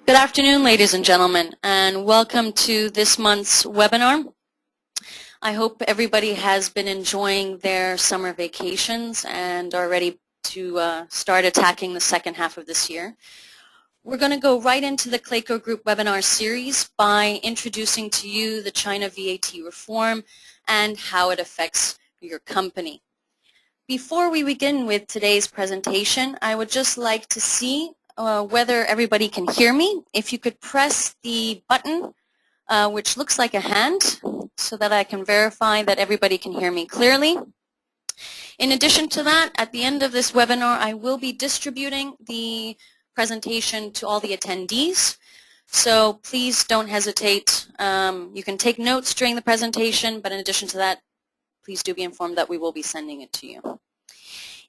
Good afternoon, ladies and gentlemen, and welcome to this month's webinar. I hope everybody has been enjoying their summer vacations and are ready to start attacking the second half of this year. We're going to go right into the CLECO Group webinar series by introducing to you the China VAT reform and how it affects your company. Before we begin with today's presentation, I would just like to see whether everybody can hear me. If you could press the button, which looks like a hand, so that I can verify that everybody can hear me clearly. In addition to that, at the end of this webinar, I will be distributing the presentation to all the attendees. So please don't hesitate. You can take notes during the presentation, but in addition to that, please do be informed that we will be sending it to you.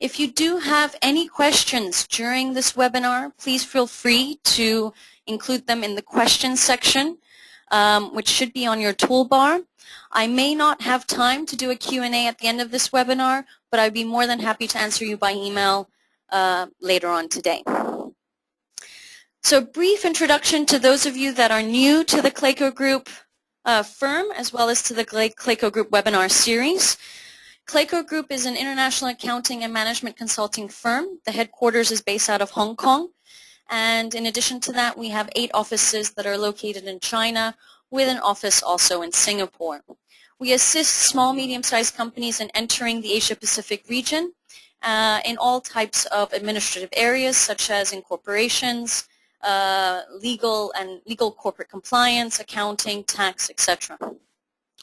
If you do have any questions during this webinar, please feel free to include them in the questions section, which should be on your toolbar. I may not have time to do a Q&A at the end of this webinar, but I'd be more than happy to answer you by email later on today. So a brief introduction to those of you that are new to the CLECO Group firm, as well as to the CLECO Group webinar series. CLECO Group is an international accounting and management consulting firm. The headquarters is based out of Hong Kong. And in addition to that, we have 8 offices that are located in China, with an office also in Singapore. We assist small, medium-sized companies in entering the Asia-Pacific region in all types of administrative areas, such as incorporations, legal corporate compliance, accounting, tax, etc.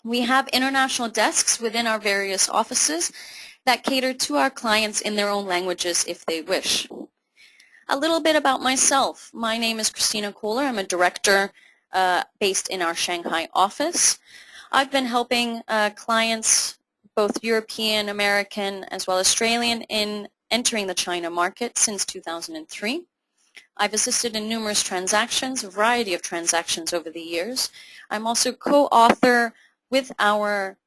We have international desks within our various offices that cater to our clients in their own languages if they wish. A little bit about myself. My name is Christina Kohler. I'm a director based in our Shanghai office. I've been helping clients, both European, American, as well as Australian, in entering the China market since 2003. I've assisted in numerous transactions, a variety of transactions over the years. I'm also co-author with our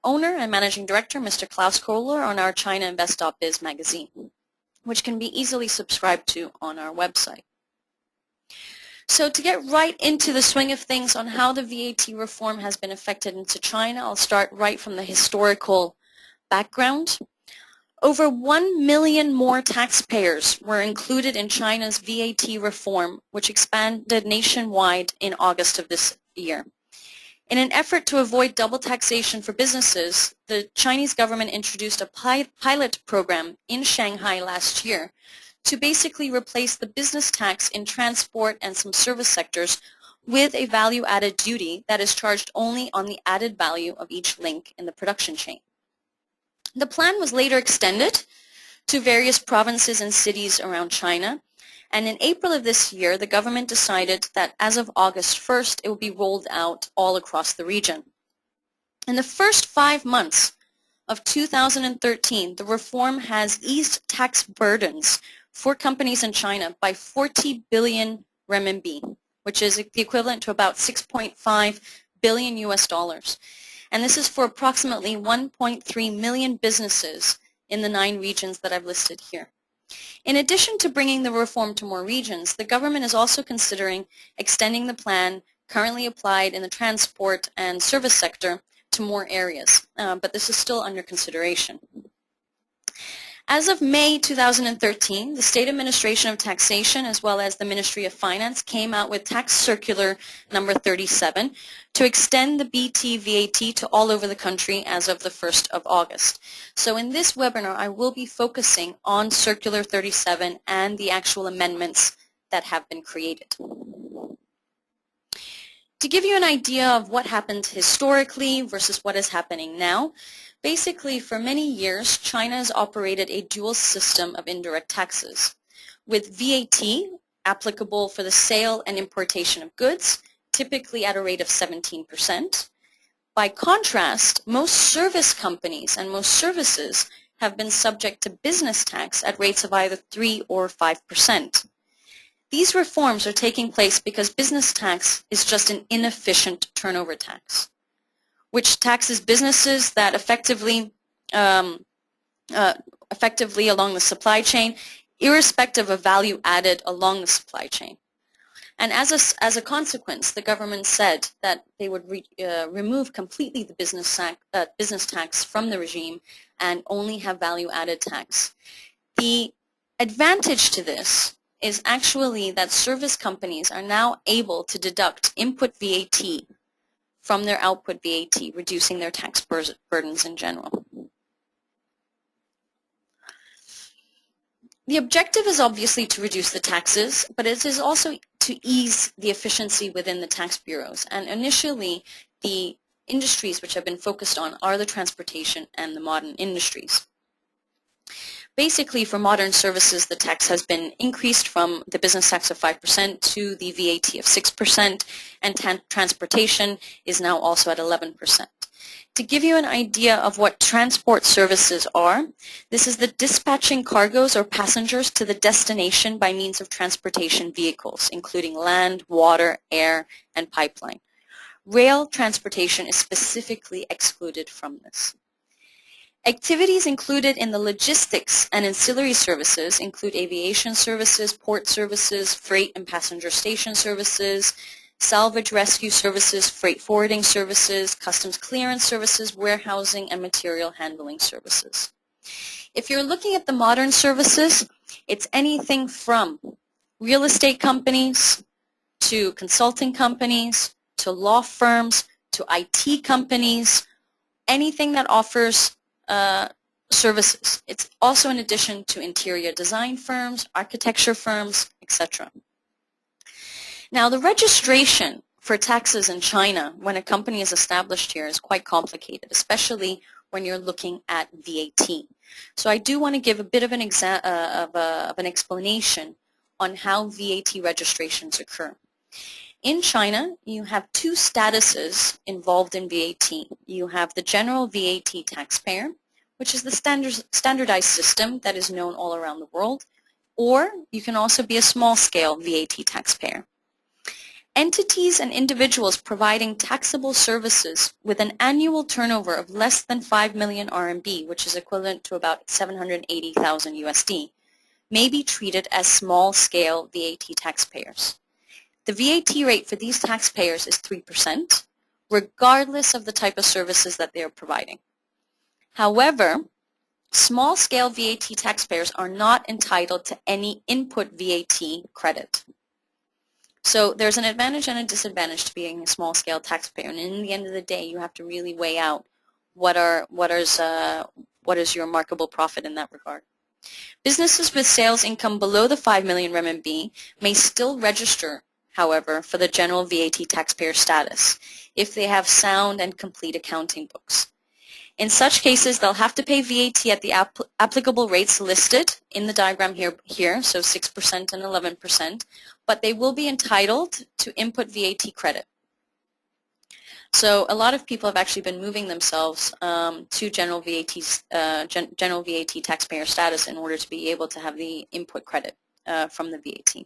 owner and managing director, Mr. Klaus Kohler, on our China Invest.biz magazine, which can be easily subscribed to on our website. So to get right into the swing of things on how the VAT reform has been affected into China, I'll start right from the historical background. Over 1 million more taxpayers were included in China's VAT reform, which expanded nationwide in August of this year. In an effort to avoid double taxation for businesses, the Chinese government introduced a pilot program in Shanghai last year to basically replace the business tax in transport and some service sectors with a value-added duty that is charged only on the added value of each link in the production chain. The plan was later extended to various provinces and cities around China, and in April of this year, the government decided that as of August 1st, it will be rolled out all across the region. In the first 5 months of 2013, the reform has eased tax burdens for companies in China by 40 billion renminbi, which is the equivalent to about 6.5 billion US dollars. And this is for approximately 1.3 million businesses in the 9 regions that I've listed here. In addition to bringing the reform to more regions, the government is also considering extending the plan currently applied in the transport and service sector to more areas, but this is still under consideration. As of May 2013, the State Administration of Taxation as well as the Ministry of Finance came out with Tax Circular number 37 to extend the BT VAT to all over the country as of the 1st of August. So in this webinar, I will be focusing on Circular 37 and the actual amendments that have been created. To give you an idea of what happened historically versus what is happening now, basically, for many years, China has operated a dual system of indirect taxes, with VAT applicable for the sale and importation of goods, typically at a rate of 17%. By contrast, most service companies and most services have been subject to business tax at rates of either 3 or 5%. These reforms are taking place because business tax is just an inefficient turnover tax, which taxes businesses that effectively along the supply chain, irrespective of value added along the supply chain. And as a consequence, the government said that they would remove completely the business tax from the regime and only have value-added tax. The advantage to this is actually that service companies are now able to deduct input VAT from their output VAT, reducing their tax burdens in general. The objective is obviously to reduce the taxes, but it is also to ease the efficiency within the tax bureaus. And initially, the industries which have been focused on are the transportation and the modern industries. Basically, for modern services, the tax has been increased from the business tax of 5% to the VAT of 6%, and transportation is now also at 11%. To give you an idea of what transport services are, this is the dispatching cargoes or passengers to the destination by means of transportation vehicles, including land, water, air, and pipeline. Rail transportation is specifically excluded from this. Activities included in the logistics and ancillary services include aviation services, port services, freight and passenger station services, salvage rescue services, freight forwarding services, customs clearance services, warehousing, and material handling services. If you're looking at the modern services, it's anything from real estate companies to consulting companies to law firms to IT companies, anything that offers services. It's also in addition to interior design firms, architecture firms, etc. Now, the registration for taxes in China when a company is established here is quite complicated, especially when you're looking at VAT. So I do want to give a bit of an explanation on how VAT registrations occur. In China, you have two statuses involved in VAT. You have the general VAT taxpayer, which is the standardized system that is known all around the world, or you can also be a small-scale VAT taxpayer. Entities and individuals providing taxable services with an annual turnover of less than 5 million RMB, which is equivalent to about 780,000 USD, may be treated as small-scale VAT taxpayers. The VAT rate for these taxpayers is 3%, regardless of the type of services that they are providing. However, small-scale VAT taxpayers are not entitled to any input VAT credit. So there's an advantage and a disadvantage to being a small-scale taxpayer, and in the end of the day, you have to really weigh out what is your marketable profit in that regard. Businesses with sales income below the 5 million RMB may still register, however, for the general VAT taxpayer status if they have sound and complete accounting books. In such cases, they'll have to pay VAT at the applicable rates listed in the diagram here, so 6% and 11%, but they will be entitled to input VAT credit. So a lot of people have actually been moving themselves to general VAT taxpayer status in order to be able to have the input credit from the VAT.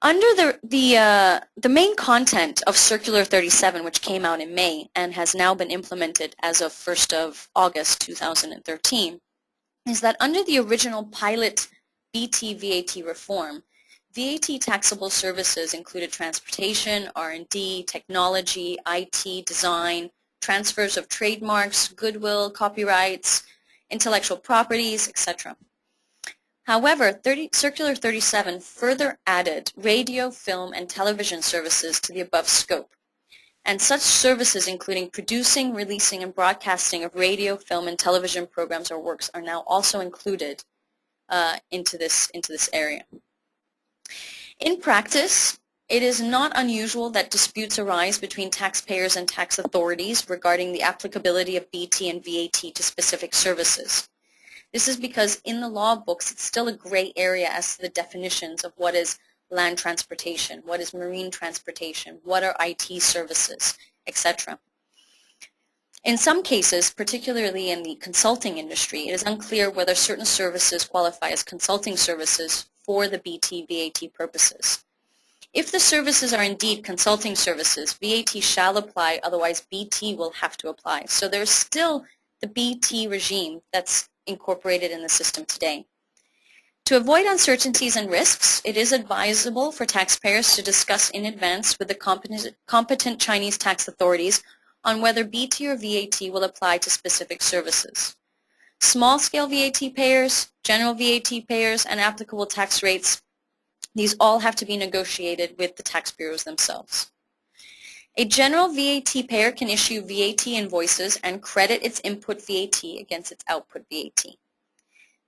Under the main content of Circular 37, which came out in May and has now been implemented as of 1st of August 2013, is that under the original pilot BT VAT reform, VAT taxable services included transportation, R&D, technology, IT, design, transfers of trademarks, goodwill, copyrights, intellectual properties, etc. However, Circular 37 further added radio, film, and television services to the above scope, and such services including producing, releasing, and broadcasting of radio, film, and television programs or works are now also included into this area. In practice, it is not unusual that disputes arise between taxpayers and tax authorities regarding the applicability of BT and VAT to specific services. This is because in the law books, it's still a gray area as to the definitions of what is land transportation, what is marine transportation, what are IT services, etc. In some cases, particularly in the consulting industry, it is unclear whether certain services qualify as consulting services for the BT VAT purposes. If the services are indeed consulting services, VAT shall apply, otherwise BT will have to apply. So there's still the BT regime that's incorporated in the system today. To avoid uncertainties and risks, it is advisable for taxpayers to discuss in advance with the competent Chinese tax authorities on whether BT or VAT will apply to specific services. Small-scale VAT payers, general VAT payers, and applicable tax rates, these all have to be negotiated with the tax bureaus themselves. A general VAT payer can issue VAT invoices and credit its input VAT against its output VAT.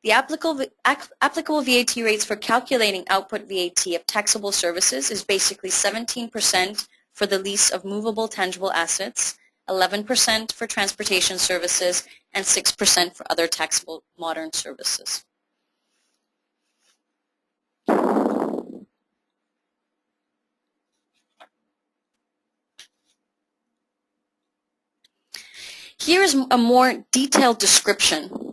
The applicable VAT rates for calculating output VAT of taxable services is basically 17% for the lease of movable tangible assets, 11% for transportation services, and 6% for other taxable modern services. Here is a more detailed description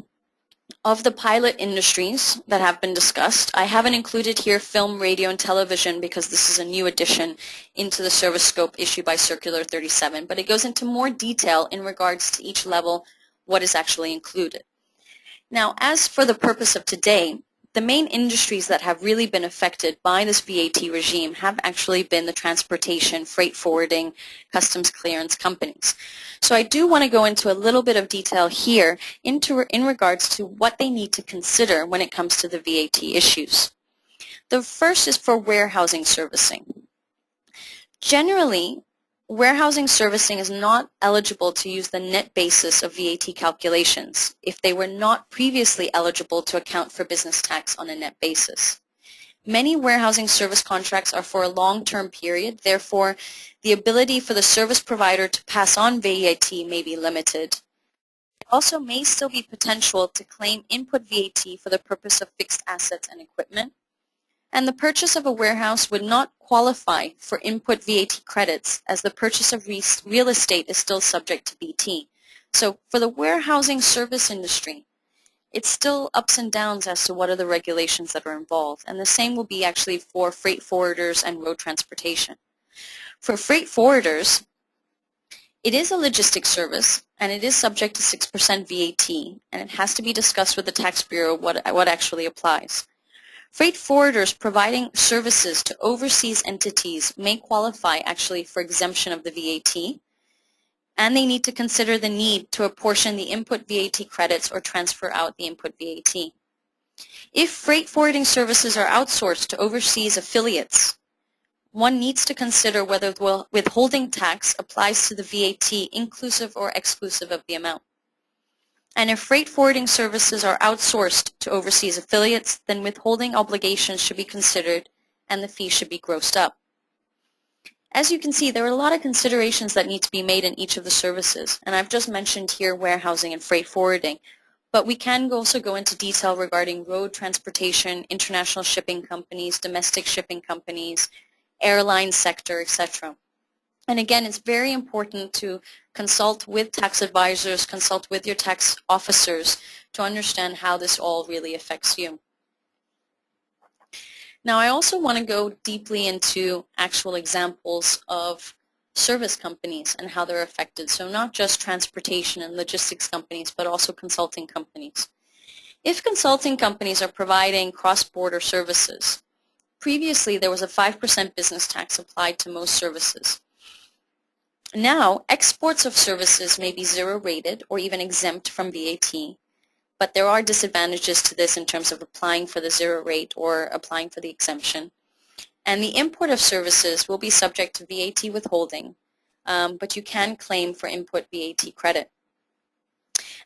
of the pilot industries that have been discussed. I haven't included here film, radio, and television because this is a new addition into the service scope issued by Circular 37, but it goes into more detail in regards to each level, what is actually included. Now, as for the purpose of today, the main industries that have really been affected by this VAT regime have actually been the transportation, freight forwarding, customs clearance companies. So I do want to go into a little bit of detail here in regards to what they need to consider when it comes to the VAT issues. The first is for warehousing servicing. Generally, warehousing servicing is not eligible to use the net basis of VAT calculations if they were not previously eligible to account for business tax on a net basis. Many warehousing service contracts are for a long-term period, therefore the ability for the service provider to pass on VAT may be limited. There also may still be potential to claim input VAT for the purpose of fixed assets and equipment, and the purchase of a warehouse would not qualify for input VAT credits as the purchase of real estate is still subject to BT. So for the warehousing service industry, it's still ups and downs as to what are the regulations that are involved, and the same will be actually for freight forwarders and road transportation. For freight forwarders, it is a logistics service and it is subject to 6% VAT, and it has to be discussed with the tax bureau what actually applies. Freight forwarders providing services to overseas entities may qualify actually for exemption of the VAT, and they need to consider the need to apportion the input VAT credits or transfer out the input VAT. If freight forwarding services are outsourced to overseas affiliates, one needs to consider whether withholding tax applies to the VAT inclusive or exclusive of the amount. And if freight forwarding services are outsourced to overseas affiliates, then withholding obligations should be considered and the fee should be grossed up. As you can see, there are a lot of considerations that need to be made in each of the services, and I've just mentioned here warehousing and freight forwarding, but we can also go into detail regarding road transportation, international shipping companies, domestic shipping companies, airline sector, etc. And again, it's very important to consult with tax advisors, consult with your tax officers to understand how this all really affects you. Now, I also want to go deeply into actual examples of service companies and how they're affected. So not just transportation and logistics companies, but also consulting companies. If consulting companies are providing cross-border services, previously there was a 5% business tax applied to most services. Now, exports of services may be zero rated or even exempt from VAT, but there are disadvantages to this in terms of applying for the zero rate or applying for the exemption. And the import of services will be subject to VAT withholding, but you can claim for input VAT credit.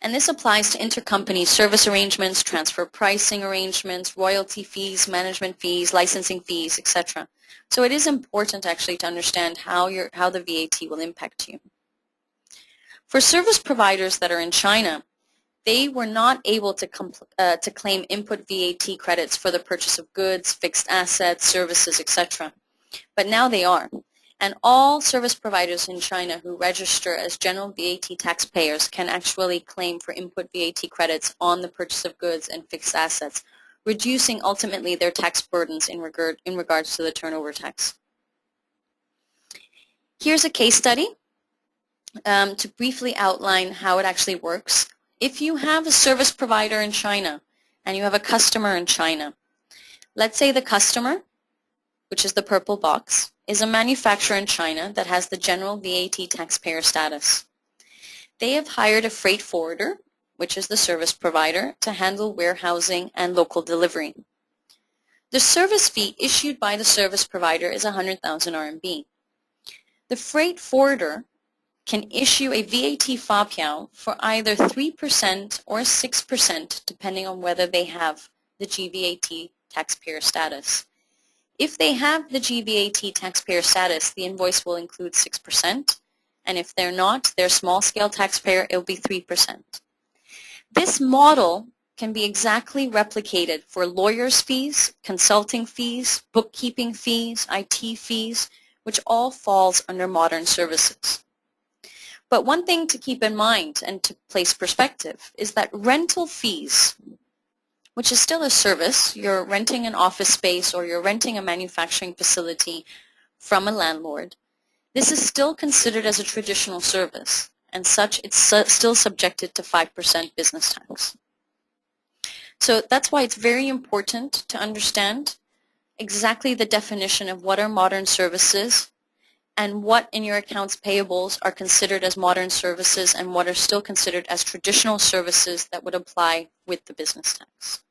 And this applies to intercompany service arrangements, transfer pricing arrangements, royalty fees, management fees, licensing fees, etc. So it is important actually to understand how the VAT will impact you. For service providers that are in China, they were not able to claim input VAT credits for the purchase of goods, fixed assets, services, etc. But now they are. And all service providers in China who register as general VAT taxpayers can actually claim for input VAT credits on the purchase of goods and fixed assets, reducing ultimately their tax burdens in regards to the turnover tax. Here's a case study to briefly outline how it actually works. If you have a service provider in China and you have a customer in China, Let's say the customer, which is the purple box, is a manufacturer in China that has the general VAT taxpayer status. They have hired a freight forwarder, which is the service provider, to handle warehousing and local delivery. The service fee issued by the service provider is 100,000 RMB. The freight forwarder can issue a VAT fapiao for either 3% or 6%, depending on whether they have the GVAT taxpayer status. If they have the GVAT taxpayer status, the invoice will include 6%, and if they're not, they're a small-scale taxpayer, it will be 3%. This model can be exactly replicated for lawyers' fees, consulting fees, bookkeeping fees, IT fees, which all falls under modern services. But one thing to keep in mind and to place perspective is that rental fees, which is still a service, you're renting an office space or you're renting a manufacturing facility from a landlord, this is still considered as a traditional service, and such it's still subjected to 5% business tax. So that's why it's very important to understand exactly the definition of what are modern services and what in your accounts payables are considered as modern services and what are still considered as traditional services that would apply with the business tax.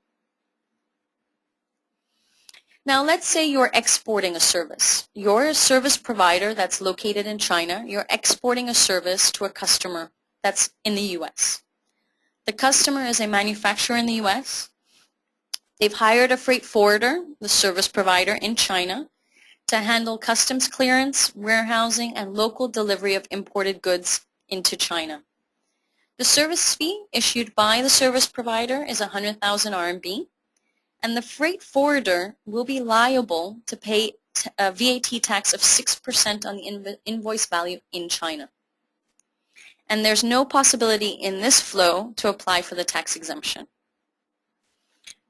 Now let's say you're exporting a service. You're a service provider that's located in China. You're exporting a service to a customer that's in the US. The customer is a manufacturer in the US. They've hired a freight forwarder, the service provider in China, to handle customs clearance, warehousing, and local delivery of imported goods into China. The service fee issued by the service provider is 100,000 RMB, and the freight forwarder will be liable to pay a VAT tax of 6% on the invoice value in China. And there's no possibility in this flow to apply for the tax exemption.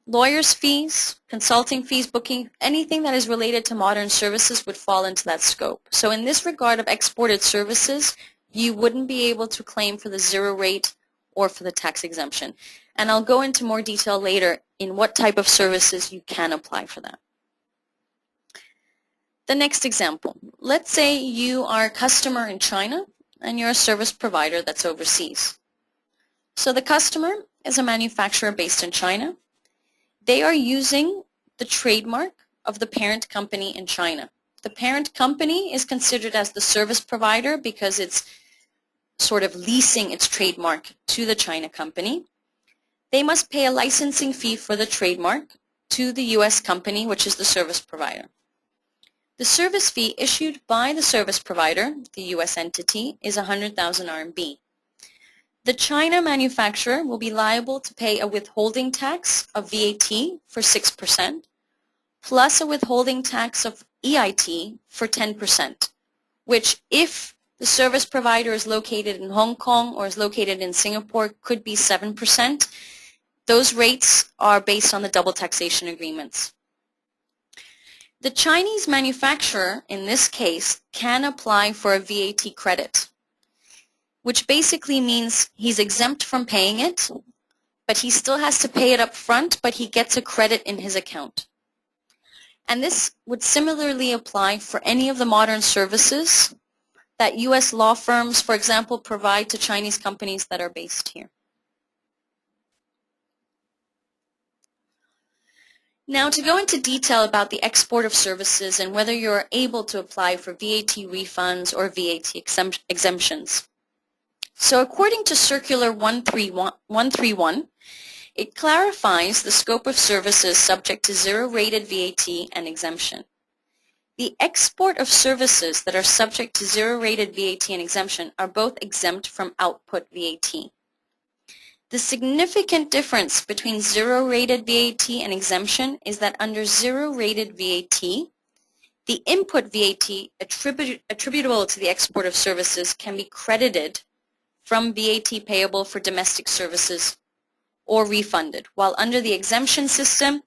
Lawyers' fees, consulting fees, booking, anything that is related to modern services would fall into that scope. So in this regard of exported services, you wouldn't be able to claim for the zero rate or for the tax exemption. And I'll go into more detail later in what type of services you can apply for that. The next example, let's say you are a customer in China and you're a service provider that's overseas. So the customer is a manufacturer based in China. They are using the trademark of the parent company in China. The parent company is considered as the service provider because it's sort of leasing its trademark to the China company. They must pay a licensing fee for the trademark to the US company, which is the service provider. The service fee issued by the service provider, the US entity, is 100,000 RMB. The China manufacturer will be liable to pay a withholding tax of VAT for 6%, plus a withholding tax of EIT for 10%, which if the service provider is located in Hong Kong or is located in Singapore could be 7%. Those rates are based on the double taxation agreements. The Chinese manufacturer, in this case, can apply for a VAT credit, which basically means he's exempt from paying it, but he still has to pay it up front, but he gets a credit in his account. And this would similarly apply for any of the modern services that US law firms, for example, provide to Chinese companies that are based here. Now, to go into detail about the export of services and whether you're able to apply for VAT refunds or VAT exemptions. So according to Circular 131, it clarifies the scope of services subject to zero-rated VAT and exemption. The export of services that are subject to zero-rated VAT and exemption are both exempt from output VAT. The significant difference between zero-rated VAT and exemption is that under zero-rated VAT, the input VAT attributable to the export of services can be credited from VAT payable for domestic services or refunded, while under the exemption system,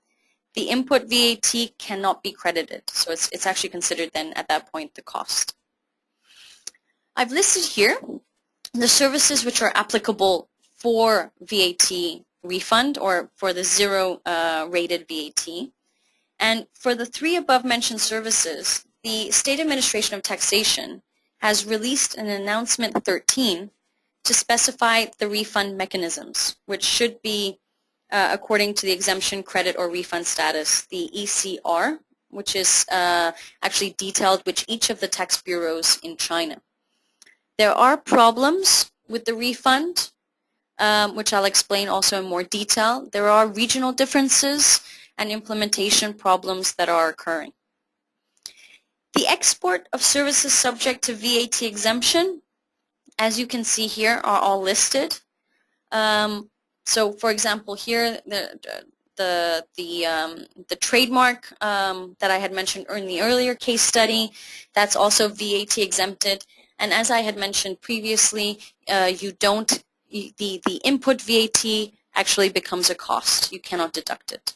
the input VAT cannot be credited. So it's actually considered then at that point the cost. I've listed here the services which are applicable for VAT refund or for the zero rated VAT. And for the 3 above-mentioned services, the State Administration of Taxation has released an Announcement 13 to specify the refund mechanisms, which should be according to the exemption, credit, or refund status, the ECR, which is actually detailed with each of the tax bureaus in China. There are problems with the refund, which I'll explain also in more detail. There are regional differences and implementation problems that are occurring. The export of services subject to VAT exemption, as you can see here, are all listed. So, for example, here the trademark that I had mentioned in the earlier case study, that's also VAT exempted. And as I had mentioned previously, the input VAT actually becomes a cost. You cannot deduct it.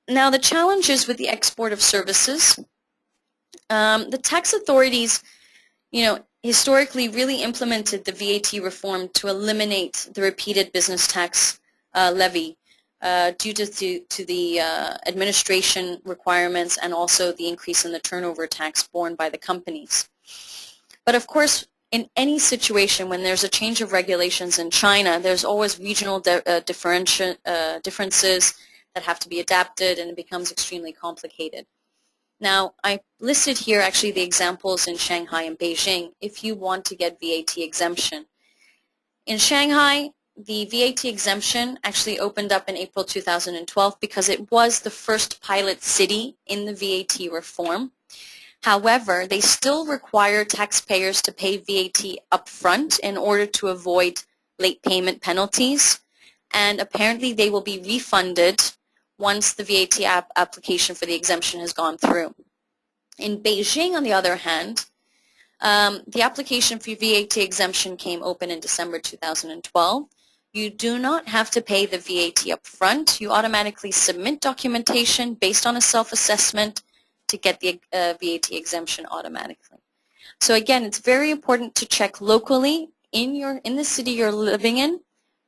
Now, the challenges with the export of services, the tax authorities, historically really implemented the VAT reform to eliminate the repeated business tax levy due to the administration requirements and also the increase in the turnover tax borne by the companies. But of course, in any situation when there's a change of regulations in China, there's always regional differences that have to be adapted, and it becomes extremely complicated. Now, I listed here actually the examples in Shanghai and Beijing if you want to get VAT exemption. In Shanghai, the VAT exemption actually opened up in April 2012 because it was the first pilot city in the VAT reform. However, they still require taxpayers to pay VAT upfront in order to avoid late payment penalties, and apparently they will be refunded once the VAT application for the exemption has gone through. In Beijing, on the other hand, the application for VAT exemption came open in December 2012. You do not have to pay the VAT up front. You automatically submit documentation based on a self-assessment to get the VAT exemption automatically. So again, it's very important to check locally in the city you're living in,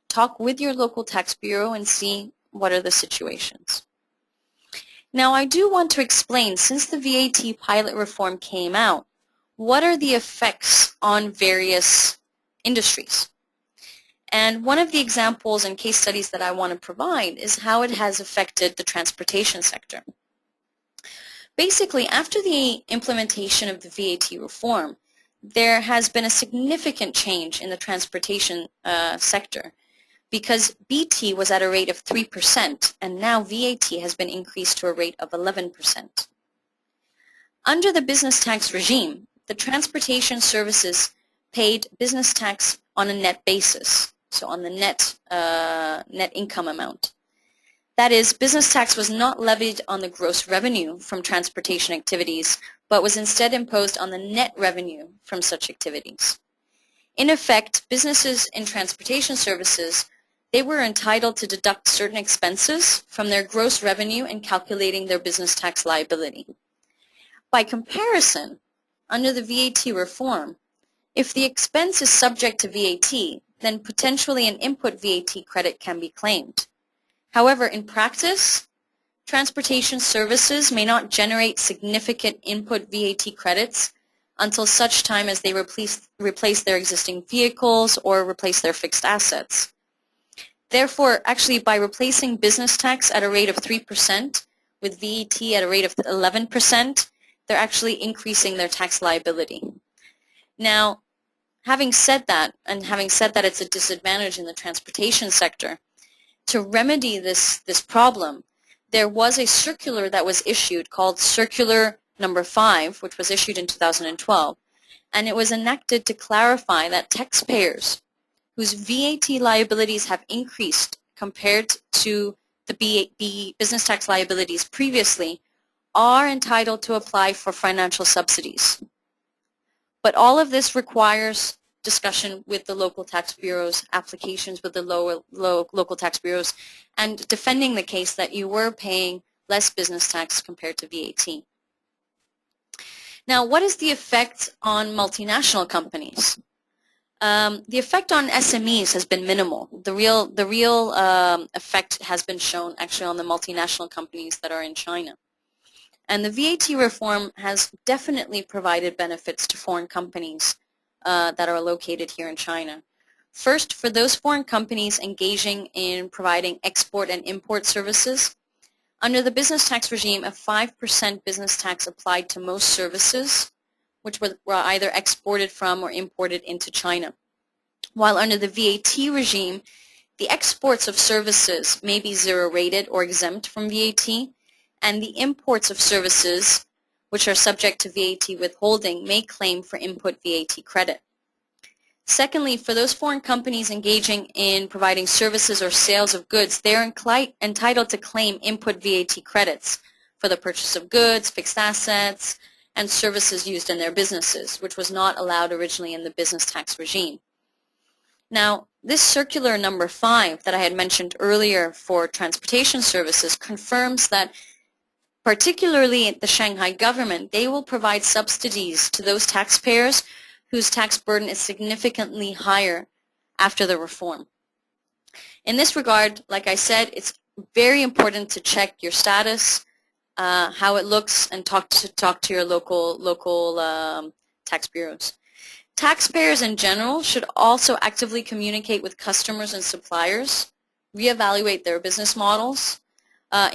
talk with your local tax bureau and see what are the situations. Now, I do want to explain, since the VAT pilot reform came out, what are the effects on various industries? And one of the examples and case studies that I want to provide is how it has affected the transportation sector. Basically, after the implementation of the VAT reform, there has been a significant change in the transportation sector, because BT was at a rate of 3%, and now VAT has been increased to a rate of 11%. Under the business tax regime, the transportation services paid business tax on a net basis, so on the net income amount. That is, business tax was not levied on the gross revenue from transportation activities, but was instead imposed on the net revenue from such activities. In effect, businesses in transportation services, they were entitled to deduct certain expenses from their gross revenue in calculating their business tax liability. By comparison, under the VAT reform, if the expense is subject to VAT, then potentially an input VAT credit can be claimed. However, in practice, transportation services may not generate significant input VAT credits until such time as they replace their existing vehicles or replace their fixed assets. Therefore, actually, by replacing business tax at a rate of 3% with VAT at a rate of 11%, they're actually increasing their tax liability. Now, having said that, and having said that it's a disadvantage in the transportation sector, to remedy this problem, there was a circular that was issued called Circular Number 5, which was issued in 2012, and it was enacted to clarify that taxpayers whose VAT liabilities have increased compared to the business tax liabilities previously are entitled to apply for financial subsidies. But all of this requires discussion with the local tax bureaus, applications with the local tax bureaus, and defending the case that you were paying less business tax compared to VAT. Now, what is the effect on multinational companies? The effect on SMEs has been minimal. The real effect has been shown actually on the multinational companies that are in China. And the VAT reform has definitely provided benefits to foreign companies that are located here in China. First, for those foreign companies engaging in providing export and import services, under the business tax regime, a 5% business tax applied to most services, which were either exported from or imported into China. While under the VAT regime, the exports of services may be zero-rated or exempt from VAT, and the imports of services, which are subject to VAT withholding, may claim for input VAT credit. Secondly, for those foreign companies engaging in providing services or sales of goods, they are entitled to claim input VAT credits for the purchase of goods, fixed assets, and services used in their businesses, which was not allowed originally in the business tax regime. Now, this circular number 5 that I had mentioned earlier for transportation services confirms that particularly the Shanghai government, they will provide subsidies to those taxpayers whose tax burden is significantly higher after the reform. In this regard, like I said, it's very important to check your status, how it looks, and talk to your local tax bureaus. Taxpayers in general should also actively communicate with customers and suppliers, reevaluate their business models,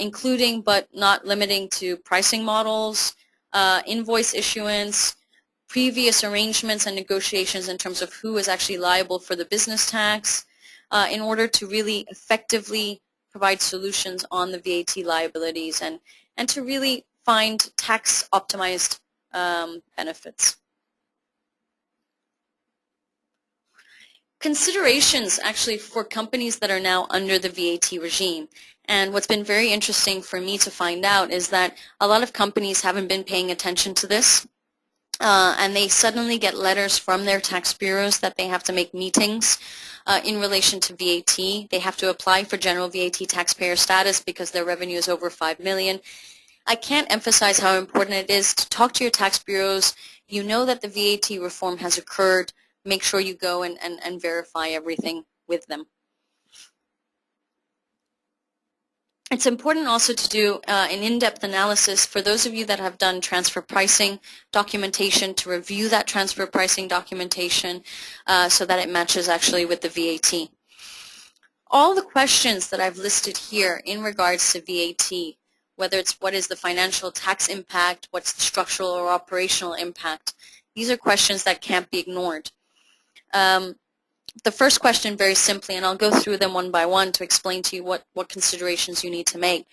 including but not limiting to pricing models, invoice issuance, previous arrangements and negotiations in terms of who is actually liable for the business tax, in order to really effectively provide solutions on the VAT liabilities and to really find tax optimized benefits. Considerations actually for companies that are now under the VAT regime. And what's been very interesting for me to find out is that a lot of companies haven't been paying attention to this. And they suddenly get letters from their tax bureaus that they have to make meetings in relation to VAT. They have to apply for general VAT taxpayer status because their revenue is over $5 million. I can't emphasize how important it is to talk to your tax bureaus. You know that the VAT reform has occurred. Make sure you go and verify everything with them. It's important also to do an in-depth analysis for those of you that have done transfer pricing documentation, to review that transfer pricing documentation so that it matches actually with the VAT. All the questions that I've listed here in regards to VAT, whether it's what is the financial tax impact, what's the structural or operational impact, these are questions that can't be ignored. The first question, very simply, and I'll go through them one by one to explain to you what considerations you need to make.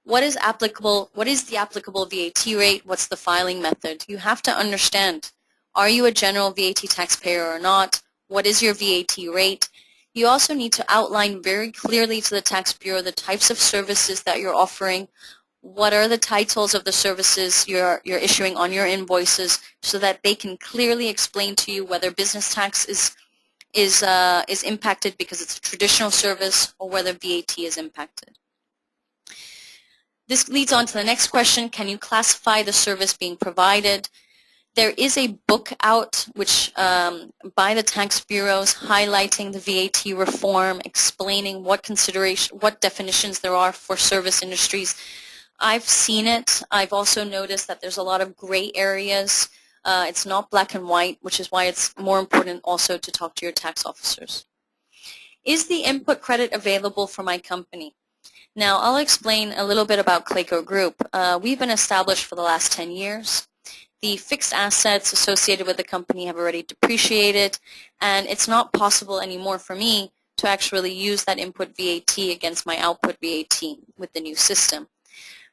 What is applicable? What is the applicable VAT rate? What's the filing method? You have to understand, are you a general VAT taxpayer or not? What is your VAT rate? You also need to outline very clearly to the tax bureau the types of services that you're offering. What are the titles of the services you're issuing on your invoices, so that they can clearly explain to you whether business tax is impacted because it's a traditional service or whether VAT is impacted. This leads on to the next question. Can you classify the service being provided? There is a book out which by the tax bureaus highlighting the VAT reform, explaining what definitions there are for service industries. I've seen it. I've also noticed that there's a lot of gray areas. It's not black and white, which is why it's more important also to talk to your tax officers. Is the input credit available for my company? Now, I'll explain a little bit about Clayco Group. We've been established for the last 10 years. The fixed assets associated with the company have already depreciated, and it's not possible anymore for me to actually use that input VAT against my output VAT with the new system.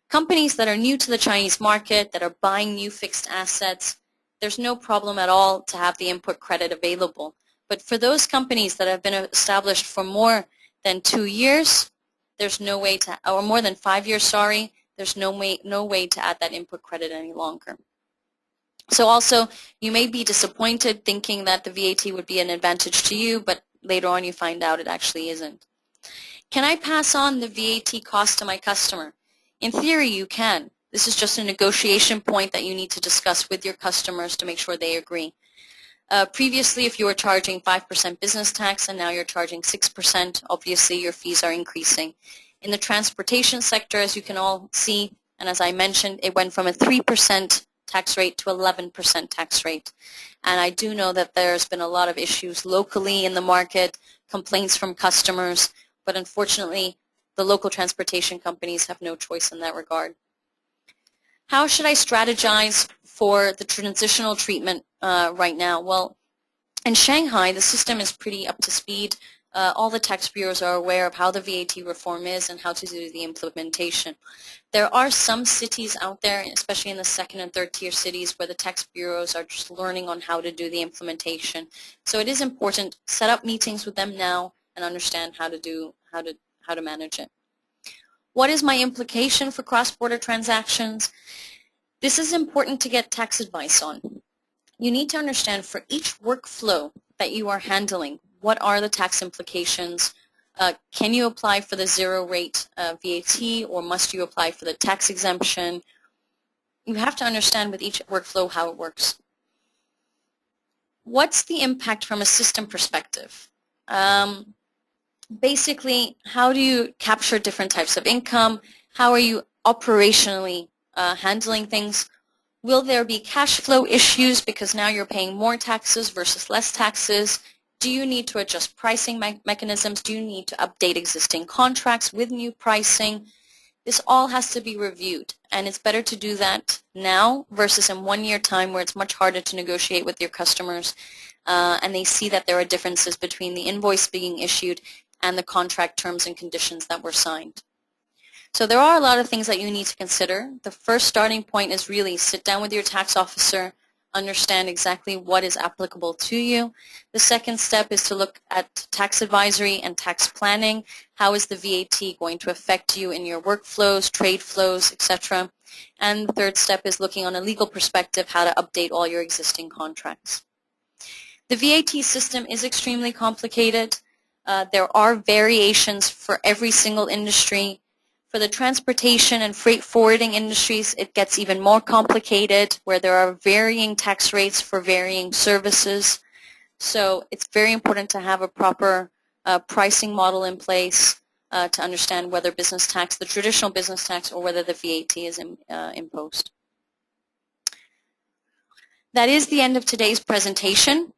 Companies that are new to the Chinese market, that are buying new fixed assets, there's no problem at all to have the input credit available. But for those companies that have been established for more than 2 years, there's no way to, or more than 5 years, sorry, there's no way to add that input credit any longer. So also, you may be disappointed thinking that the VAT would be an advantage to you, but later on you find out it actually isn't. Can I pass on the VAT cost to my customer? In theory, you can. This is just a negotiation point that you need to discuss with your customers to make sure they agree. Previously, if you were charging 5% business tax and now you're charging 6%, obviously your fees are increasing. In the transportation sector, as you can all see, and as I mentioned, it went from a 3% tax rate to 11% tax rate. And I do know that there's been a lot of issues locally in the market, complaints from customers, but unfortunately, the local transportation companies have no choice in that regard. How should I strategize for the transitional treatment right now? Well, in Shanghai, the system is pretty up to speed. All the tax bureaus are aware of how the VAT reform is and how to do the implementation. There are some cities out there, especially in the second and third tier cities, where the tax bureaus are just learning on how to do the implementation. So it is important to set up meetings with them now and understand how to manage it. What is my implication for cross-border transactions? This is important to get tax advice on. You need to understand for each workflow that you are handling, what are the tax implications? Can you apply for the zero rate VAT, or must you apply for the tax exemption? You have to understand with each workflow how it works. What's the impact from a system perspective? Basically, how do you capture different types of income? How are you operationally handling things? Will there be cash flow issues because now you're paying more taxes versus less taxes? Do you need to adjust pricing mechanisms? Do you need to update existing contracts with new pricing? This all has to be reviewed, and it's better to do that now versus in 1 year time where it's much harder to negotiate with your customers and they see that there are differences between the invoice being issued and the contract terms and conditions that were signed. So there are a lot of things that you need to consider. The first starting point is really sit down with your tax officer, understand exactly what is applicable to you. The second step is to look at tax advisory and tax planning. How is the VAT going to affect you in your workflows, trade flows, etc.? And the third step is looking on a legal perspective how to update all your existing contracts. The VAT system is extremely complicated. There are variations for every single industry. For the transportation and freight forwarding industries, it gets even more complicated where there are varying tax rates for varying services. So it's very important to have a proper pricing model in place to understand whether business tax, the traditional business tax, or whether the VAT is imposed. That is the end of today's presentation.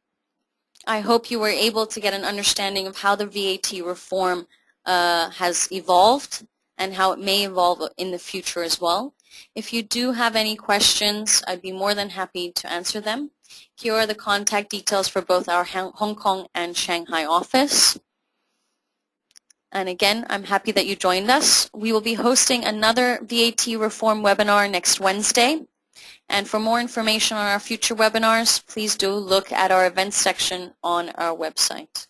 I hope you were able to get an understanding of how the VAT reform has evolved and how it may evolve in the future as well. If you do have any questions, I'd be more than happy to answer them. Here are the contact details for both our Hong Kong and Shanghai office. And again, I'm happy that you joined us. We will be hosting another VAT reform webinar next Wednesday. And for more information on our future webinars, please do look at our events section on our website.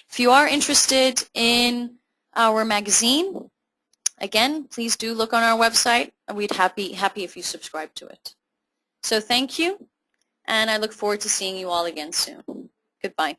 If you are interested in our magazine, again, please do look on our website. We'd happy if you subscribe to it. So thank you, and I look forward to seeing you all again soon. Goodbye.